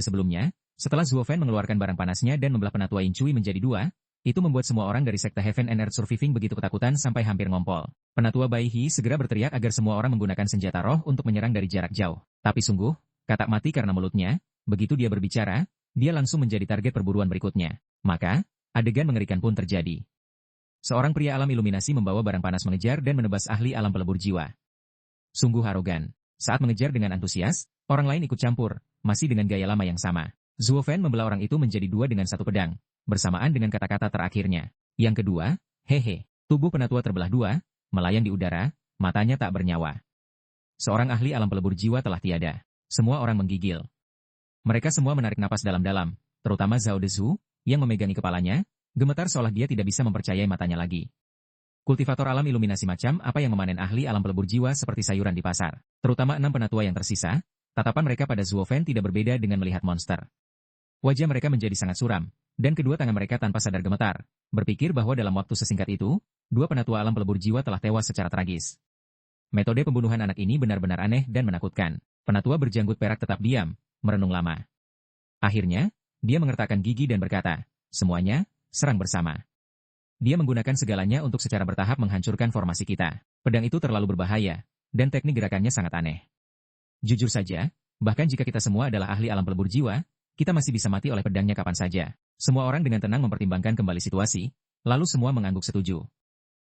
Sebelumnya, setelah Zuofen mengeluarkan barang panasnya dan membelah penatua Yinchui menjadi dua, itu membuat semua orang dari sekte Heaven and Earth Surviving begitu ketakutan sampai hampir ngompol. Penatua Bai He segera berteriak agar semua orang menggunakan senjata roh untuk menyerang dari jarak jauh. Tapi sungguh, katak mati karena mulutnya, begitu dia berbicara, dia langsung menjadi target perburuan berikutnya. Maka, adegan mengerikan pun terjadi. Seorang pria alam iluminasi membawa barang panas mengejar dan menebas ahli alam pelebur jiwa. Sungguh arogan. Saat mengejar dengan antusias, orang lain ikut campur, masih dengan gaya lama yang sama. Zuofen membelah orang itu menjadi dua dengan satu pedang, bersamaan dengan kata-kata terakhirnya. Yang kedua, hehe. Tubuh penatua terbelah dua, melayang di udara, matanya tak bernyawa. Seorang ahli alam pelebur jiwa telah tiada. Semua orang menggigil. Mereka semua menarik napas dalam-dalam, terutama Zhao Dezu, yang memegangi kepalanya, gemetar seolah dia tidak bisa mempercayai matanya lagi. Kultivator alam iluminasi macam apa yang memanen ahli alam pelebur jiwa seperti sayuran di pasar. Terutama 6 penatua yang tersisa, tatapan mereka pada Zuofen tidak berbeda dengan melihat monster. Wajah mereka menjadi sangat suram, dan kedua tangan mereka tanpa sadar gemetar, berpikir bahwa dalam waktu sesingkat itu, 2 penatua alam pelebur jiwa telah tewas secara tragis. Metode pembunuhan anak ini benar-benar aneh dan menakutkan. Penatua berjanggut perak tetap diam, merenung lama. Akhirnya, dia mengertakkan gigi dan berkata, semuanya, serang bersama. Dia menggunakan segalanya untuk secara bertahap menghancurkan formasi kita. Pedang itu terlalu berbahaya, dan teknik gerakannya sangat aneh. Jujur saja, bahkan jika kita semua adalah ahli alam pelebur jiwa, kita masih bisa mati oleh pedangnya kapan saja. Semua orang dengan tenang mempertimbangkan kembali situasi, lalu semua mengangguk setuju.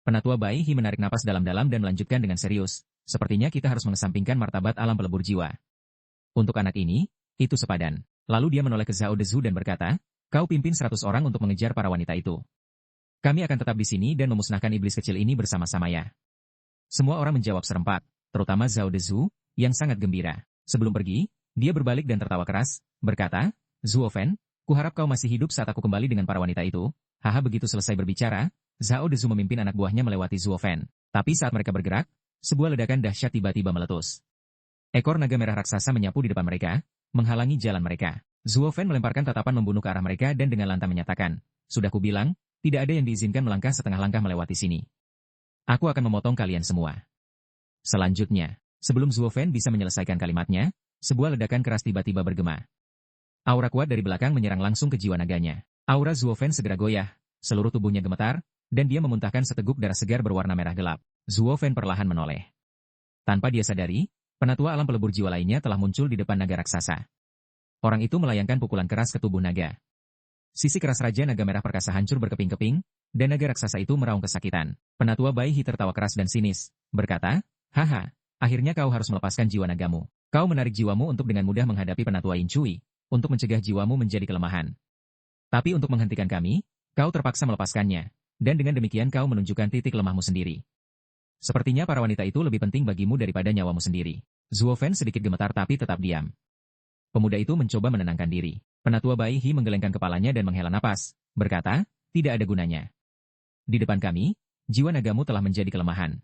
Penatua Bai He menarik napas dalam-dalam dan melanjutkan dengan serius, sepertinya kita harus mengesampingkan martabat alam pelebur jiwa. Untuk anak ini, itu sepadan. Lalu dia menoleh ke Zhao Dezu dan berkata, kau pimpin 100 orang untuk mengejar para wanita itu. Kami akan tetap di sini dan memusnahkan iblis kecil ini bersama-sama ya. Semua orang menjawab serempak, terutama Zhao Dezu, yang sangat gembira. Sebelum pergi, dia berbalik dan tertawa keras, berkata, Zuofen, kuharap kau masih hidup saat aku kembali dengan para wanita itu. Haha begitu selesai berbicara, Zhao Dezu memimpin anak buahnya melewati Zuofen. Tapi saat mereka bergerak, sebuah ledakan dahsyat tiba-tiba meletus. Ekor naga merah raksasa menyapu di depan mereka, menghalangi jalan mereka. Zuofen melemparkan tatapan membunuh ke arah mereka dan dengan lantang menyatakan, sudah kubilang, tidak ada yang diizinkan melangkah setengah langkah melewati sini. Aku akan memotong kalian semua. Selanjutnya, sebelum Zuofen bisa menyelesaikan kalimatnya, sebuah ledakan keras tiba-tiba bergema. Aura kuat dari belakang menyerang langsung ke jiwa naganya. Aura Zuofen segera goyah, seluruh tubuhnya gemetar, dan dia memuntahkan seteguk darah segar berwarna merah gelap. Zuofen perlahan menoleh. Tanpa dia sadari, penatua alam pelebur jiwa lainnya telah muncul di depan naga raksasa. Orang itu melayangkan pukulan keras ke tubuh naga. Sisi keras Raja Naga Merah Perkasa hancur berkeping-keping, dan naga raksasa itu meraung kesakitan. Penatua Bai He tertawa keras dan sinis, berkata, haha, akhirnya kau harus melepaskan jiwa nagamu. Kau menarik jiwamu untuk dengan mudah menghadapi penatua Yinchui, untuk mencegah jiwamu menjadi kelemahan. Tapi untuk menghentikan kami, kau terpaksa melepaskannya, dan dengan demikian kau menunjukkan titik lemahmu sendiri. Sepertinya para wanita itu lebih penting bagimu daripada nyawamu sendiri. Zuofen sedikit gemetar tapi tetap diam. Pemuda itu mencoba menenangkan diri. Penatua Bai He menggelengkan kepalanya dan menghela napas, berkata, tidak ada gunanya. Di depan kami, jiwa nagamu telah menjadi kelemahan.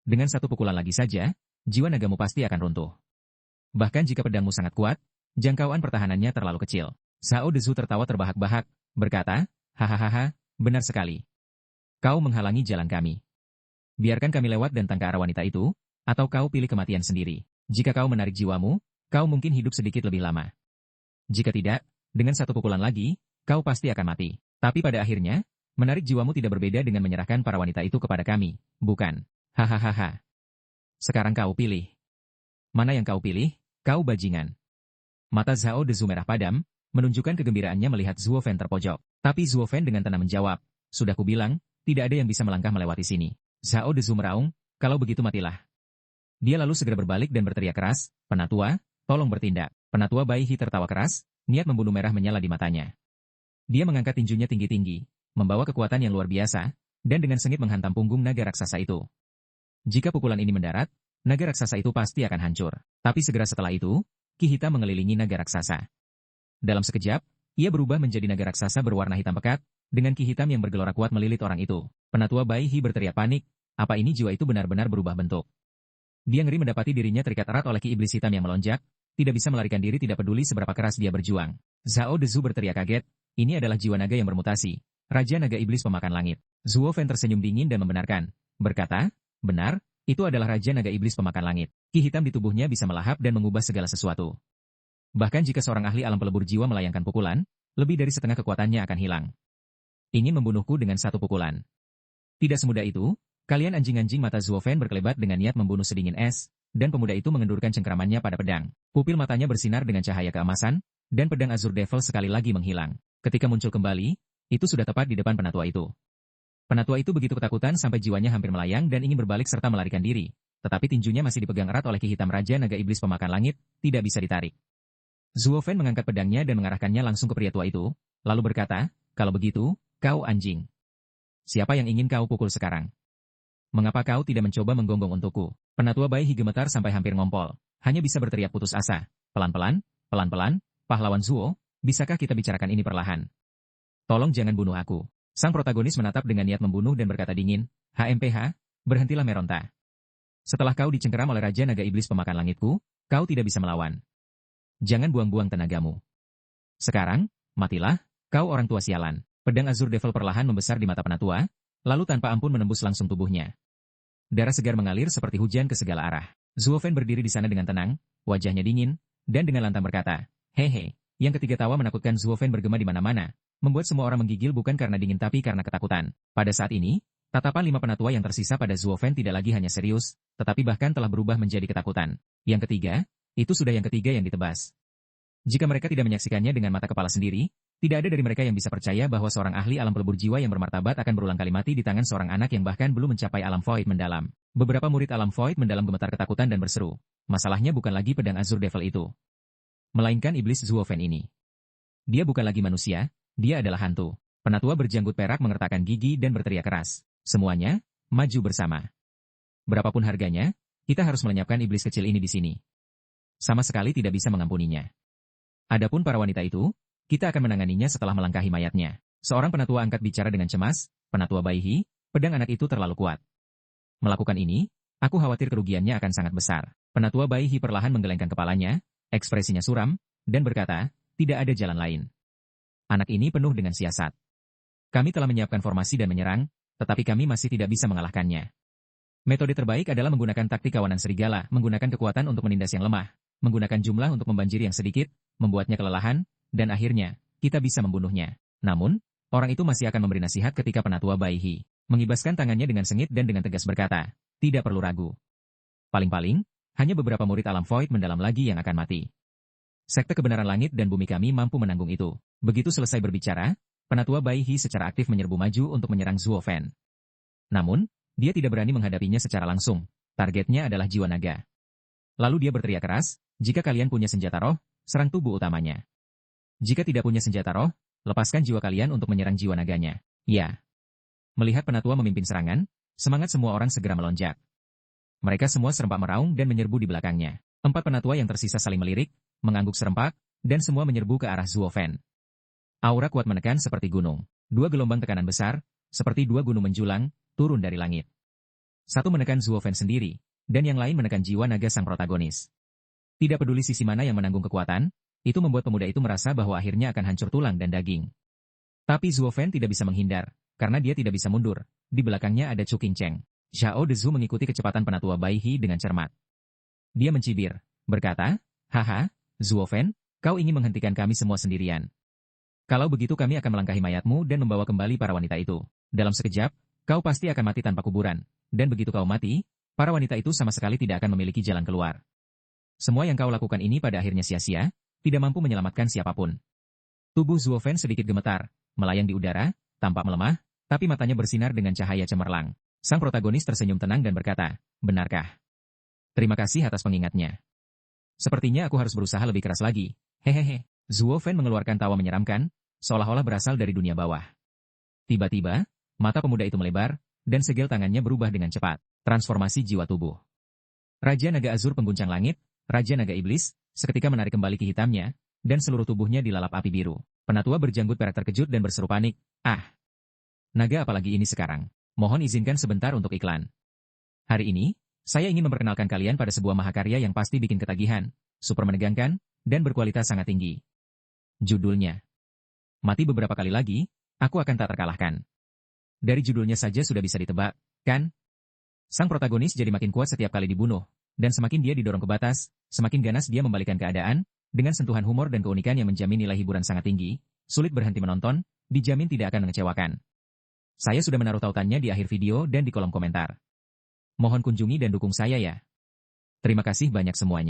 Dengan satu pukulan lagi saja, jiwa nagamu pasti akan runtuh. Bahkan jika pedangmu sangat kuat, jangkauan pertahanannya terlalu kecil. Zhao Dezu tertawa terbahak-bahak, berkata, hahaha, benar sekali. Kau menghalangi jalan kami. Biarkan kami lewat dan tangka arah wanita itu, atau kau pilih kematian sendiri. Jika kau menarik jiwamu, kau mungkin hidup sedikit lebih lama. Jika tidak, dengan satu pukulan lagi, kau pasti akan mati. Tapi pada akhirnya, menarik jiwamu tidak berbeda dengan menyerahkan para wanita itu kepada kami, bukan? Hahaha. Sekarang kau pilih. Mana yang kau pilih, kau bajingan? Mata Zhao Dezu merah padam, menunjukkan kegembiraannya melihat Zuofen terpojok. Tapi Zuofen dengan tenang menjawab, sudah kubilang, tidak ada yang bisa melangkah melewati sini. Zhao Dezu meraung, kalau begitu matilah. Dia lalu segera berbalik dan berteriak keras, penatua, tolong bertindak. Penatua Bai He tertawa keras, niat membunuh merah menyala di matanya. Dia mengangkat tinjunya tinggi-tinggi, membawa kekuatan yang luar biasa, dan dengan sengit menghantam punggung naga raksasa itu. Jika pukulan ini mendarat, naga raksasa itu pasti akan hancur. Tapi segera setelah itu, ki hitam mengelilingi naga raksasa. Dalam sekejap, ia berubah menjadi naga raksasa berwarna hitam pekat, dengan ki hitam yang bergelora kuat melilit orang itu. Penatua Bai He berteriak panik, apa ini jiwa itu benar-benar berubah bentuk. Dia ngeri mendapati dirinya terikat erat oleh ki iblis hitam yang melonjak, tidak bisa melarikan diri tidak peduli seberapa keras dia berjuang. Zhao Dezu berteriak kaget, ini adalah jiwa naga yang bermutasi, Raja Naga Iblis Pemakan Langit. Zuofen tersenyum dingin dan membenarkan, berkata, benar, itu adalah Raja Naga Iblis Pemakan Langit. Ki hitam di tubuhnya bisa melahap dan mengubah segala sesuatu. Bahkan jika seorang ahli alam pelebur jiwa melayangkan pukulan, lebih dari setengah kekuatannya akan hilang. Ingin membunuhku dengan satu pukulan. Tidak semudah itu, kalian anjing-anjing. Mata Zuofen berkelebat dengan niat membunuh sedingin es, dan pemuda itu mengendurkan cengkramannya pada pedang. Pupil matanya bersinar dengan cahaya keemasan, dan pedang Azure Devil sekali lagi menghilang. Ketika muncul kembali, itu sudah tepat di depan penatua itu. Penatua itu begitu ketakutan sampai jiwanya hampir melayang dan ingin berbalik serta melarikan diri. Tetapi tinjunya masih dipegang erat oleh Ki Hitam Raja Naga Iblis Pemakan Langit, tidak bisa ditarik. Zuofen mengangkat pedangnya dan mengarahkannya langsung ke pria tua itu, lalu berkata, "Kalau begitu, kau anjing. Siapa yang ingin kau pukul sekarang? Mengapa kau tidak mencoba menggonggong untukku?" Penatua Baihi gemetar sampai hampir ngompol, hanya bisa berteriak putus asa. "Pelan-pelan, pelan-pelan, pahlawan Zuo, bisakah kita bicarakan ini perlahan? Tolong jangan bunuh aku." Sang protagonis menatap dengan niat membunuh dan berkata dingin, "HMPH, berhentilah meronta. Setelah kau dicengkeram oleh Raja Naga Iblis Pemakan Langitku, kau tidak bisa melawan. Jangan buang-buang tenagamu. Sekarang, matilah, kau orang tua sialan." Pedang Azure Devil perlahan membesar di mata penatua, lalu tanpa ampun menembus langsung tubuhnya. Darah segar mengalir seperti hujan ke segala arah. Zuofen berdiri di sana dengan tenang, wajahnya dingin, dan dengan lantang berkata, "Hehe." Yang ketiga tawa menakutkan Zuofen bergema di mana-mana, membuat semua orang menggigil bukan karena dingin tapi karena ketakutan. Pada saat ini, tatapan 5 penatua yang tersisa pada Zuofen tidak lagi hanya serius, tetapi bahkan telah berubah menjadi ketakutan. Yang ketiga, itu sudah yang ketiga yang ditebas. Jika mereka tidak menyaksikannya dengan mata kepala sendiri, tidak ada dari mereka yang bisa percaya bahwa seorang ahli alam pelebur jiwa yang bermartabat akan berulang kali mati di tangan seorang anak yang bahkan belum mencapai alam void mendalam. Beberapa murid alam void mendalam gemetar ketakutan dan berseru. Masalahnya bukan lagi pedang Azure Devil itu, melainkan iblis Zuofen ini. Dia bukan lagi manusia, dia adalah hantu. Penatua berjanggut perak mengertakkan gigi dan berteriak keras. "Semuanya, maju bersama. Berapapun harganya, kita harus melenyapkan iblis kecil ini di sini. Sama sekali tidak bisa mengampuninya. Adapun para wanita itu, kita akan menanganinya setelah melangkahi mayatnya." Seorang penatua angkat bicara dengan cemas, "Penatua Baihi, pedang anak itu terlalu kuat. Melakukan ini, aku khawatir kerugiannya akan sangat besar." Penatua Baihi perlahan menggelengkan kepalanya, ekspresinya suram, dan berkata, "Tidak ada jalan lain. Anak ini penuh dengan siasat. Kami telah menyiapkan formasi dan menyerang, tetapi kami masih tidak bisa mengalahkannya. Metode terbaik adalah menggunakan taktik kawanan serigala, menggunakan kekuatan untuk menindas yang lemah, menggunakan jumlah untuk membanjiri yang sedikit, membuatnya kelelahan, dan akhirnya, kita bisa membunuhnya." Namun, orang itu masih akan memberi nasihat ketika Penatua Baihi mengibaskan tangannya dengan sengit dan dengan tegas berkata, "Tidak perlu ragu. Paling-paling, hanya beberapa murid alam void mendalam lagi yang akan mati. Sekte kebenaran langit dan bumi kami mampu menanggung itu." Begitu selesai berbicara, Penatua Baihi secara aktif menyerbu maju untuk menyerang Zuofen. Namun, dia tidak berani menghadapinya secara langsung. Targetnya adalah jiwa naga. Lalu dia berteriak keras, "Jika kalian punya senjata roh, serang tubuh utamanya. Jika tidak punya senjata roh, lepaskan jiwa kalian untuk menyerang jiwa naganya." Ya. Melihat penatua memimpin serangan, semangat semua orang segera melonjak. Mereka semua serempak meraung dan menyerbu di belakangnya. 4 penatua yang tersisa saling melirik, mengangguk serempak, dan semua menyerbu ke arah Zuofen. Aura kuat menekan seperti gunung. 2 gelombang tekanan besar, seperti 2 gunung menjulang, turun dari langit. Satu menekan Zuofen sendiri, dan yang lain menekan jiwa naga sang protagonis. Tidak peduli sisi mana yang menanggung kekuatan, itu membuat pemuda itu merasa bahwa akhirnya akan hancur tulang dan daging. Tapi Zuofen tidak bisa menghindar, karena dia tidak bisa mundur. Di belakangnya ada Chu Qingcheng. Zhao Dezu mengikuti kecepatan Penatua Baihi dengan cermat. Dia mencibir, berkata, "Haha, Zuofen, kau ingin menghentikan kami semua sendirian. Kalau begitu kami akan melangkahi mayatmu dan membawa kembali para wanita itu. Dalam sekejap, kau pasti akan mati tanpa kuburan. Dan begitu kau mati, para wanita itu sama sekali tidak akan memiliki jalan keluar. Semua yang kau lakukan ini pada akhirnya sia-sia, tidak mampu menyelamatkan siapapun." Tubuh Zuofen sedikit gemetar, melayang di udara, tampak melemah, tapi matanya bersinar dengan cahaya cemerlang. Sang protagonis tersenyum tenang dan berkata, "Benarkah? Terima kasih atas pengingatnya. Sepertinya aku harus berusaha lebih keras lagi. Hehehe." Zuofen mengeluarkan tawa menyeramkan, seolah-olah berasal dari dunia bawah. Tiba-tiba, mata pemuda itu melebar, dan segel tangannya berubah dengan cepat. Transformasi jiwa tubuh. Raja Naga Azur pengguncang langit, Raja Naga Iblis, seketika menarik kembali Ki Hitamnya, dan seluruh tubuhnya dilalap api biru. Penatua berjanggut perak terkejut dan berseru panik, "Ah! Naga apalagi ini sekarang? Mohon izinkan sebentar untuk iklan. Hari ini, saya ingin memperkenalkan kalian pada sebuah mahakarya yang pasti bikin ketagihan, super menegangkan, dan berkualitas sangat tinggi. Judulnya, mati beberapa kali lagi, aku akan tak terkalahkan." Dari judulnya saja sudah bisa ditebak, kan? Sang protagonis jadi makin kuat setiap kali dibunuh, dan semakin dia didorong ke batas, semakin ganas dia membalikan keadaan, Dengan sentuhan humor dan keunikan yang menjamin nilai hiburan sangat tinggi, sulit berhenti menonton, dijamin tidak akan mengecewakan. Saya sudah menaruh tautannya di akhir video dan di kolom komentar. Mohon kunjungi dan dukung saya ya. Terima kasih banyak semuanya.